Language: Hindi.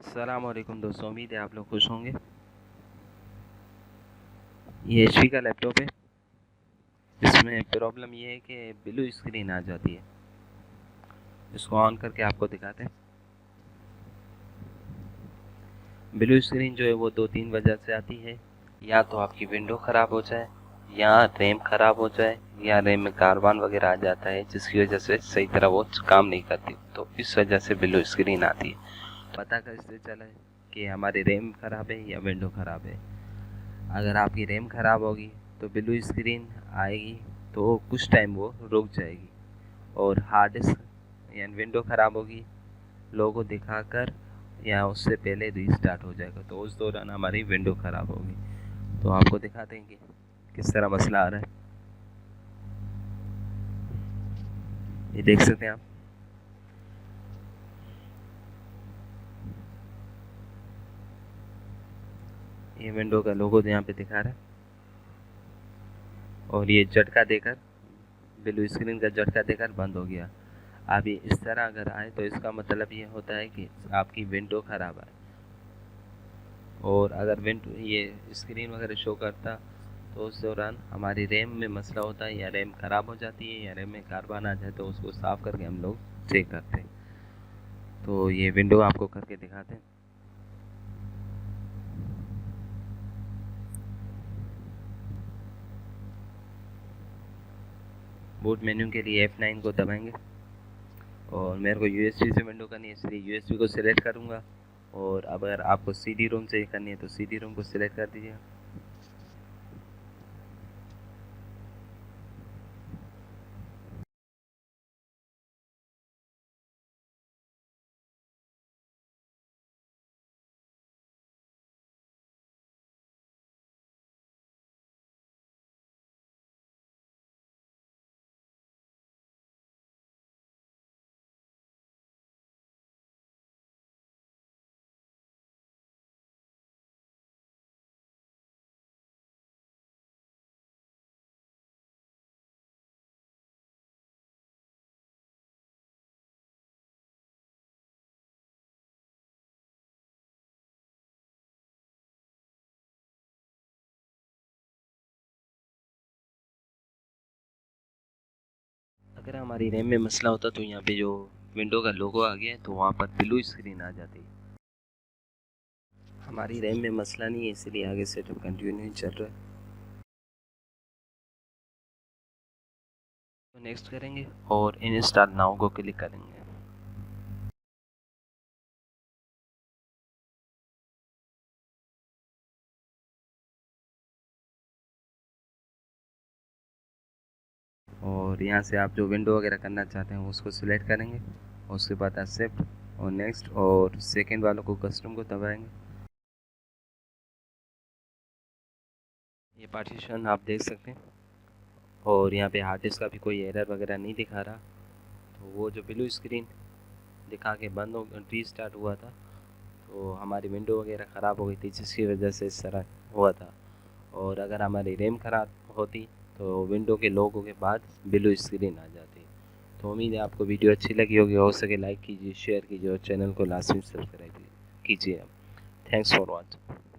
अस्सलाम वालेकुम दोस्तों, उम्मीद है आप लोग खुश होंगे। ये एचपी का लैपटॉप है। इसमें प्रॉब्लम ये है कि ब्लू स्क्रीन आ जाती है। इसको ऑन करके आपको दिखाते हैं। ब्लू स्क्रीन जो है वो दो तीन वजह से आती है। या तो आपकी विंडो ख़राब हो जाए, या रैम ख़राब हो जाए, या रैम में कार्बन वगैरह आ जाता है जिसकी वजह से सही तरह वो काम नहीं करती, तो इस वजह से ब्लू स्क्रीन आती है। पता कैसे चला है कि हमारी रैम ख़राब है या विंडो ख़राब है? अगर आपकी रैम ख़राब होगी तो ब्लू स्क्रीन आएगी, तो कुछ टाइम वो रुक जाएगी। और हार्ड डिस्क या विंडो ख़राब होगी, लोगों को दिखाकर या उससे पहले रीस्टार्ट हो जाएगा, तो उस दौरान हमारी विंडो ख़राब होगी। तो आपको दिखा देंगे किस तरह मसला आ रहा है। ये देख सकते हैं आप। ये विंडो का लोगो यहाँ पे दिखा रहा है, और ये झटका देकर ब्लू स्क्रीन का झटका देकर बंद हो गया। अब ये इस तरह अगर आए तो इसका मतलब ये होता है कि आपकी विंडो ख़राब है। और अगर विंडो ये स्क्रीन वगैरह शो करता तो उस दौरान हमारी रैम में मसला होता है, या रैम ख़राब हो जाती है, या रैम में कार्बन आ जाए, तो उसको साफ़ करके हम लोग चेक करते हैं। तो ये विंडो आपको करके दिखाते हैं। बूट मेन्यू के लिए F9 को दबाएंगे, और मेरे को USB से विंडो करनी है इसलिए USB को सिलेक्ट करूँगा। और अगर आपको CD रोम से करनी है तो CD रोम को सिलेक्ट कर दीजिए। अगर हमारी रैम में मसला होता तो यहाँ पे जो विंडो का लोगो आ गया है तो वहाँ पर ब्लू स्क्रीन आ जाती। हमारी रैम में मसला नहीं है, इसलिए आगे सेटअप कंटिन्यू चल रहा है। तो नेक्स्ट करेंगे और इंस्टॉल नाउ को क्लिक करेंगे। और यहाँ से आप जो विंडो वगैरह करना चाहते हैं उसको सिलेक्ट करेंगे, और उसके बाद एक्सेप्ट और नेक्स्ट, और सेकंड वालों को कस्टम को दबाएंगे। ये पार्टीशन आप देख सकते हैं, और यहाँ पे हार्ड डिस्क का भी कोई एरर वगैरह नहीं दिखा रहा। तो वो जो ब्लू स्क्रीन दिखा के बंद हो रीस्टार्ट हुआ था, तो हमारी विंडो वगैरह ख़राब हो गई थी जिसकी वजह से इस तरह हुआ था। और अगर हमारी रैम ख़राब होती तो विंडो के लोगों के बाद ब्लू स्क्रीन आ जाती। तो उम्मीद है आपको वीडियो अच्छी लगी होगी। हो सके लाइक कीजिए, शेयर कीजिए, और चैनल को लाजमी सब्सक्राइब कीजिए। Thanks for watching.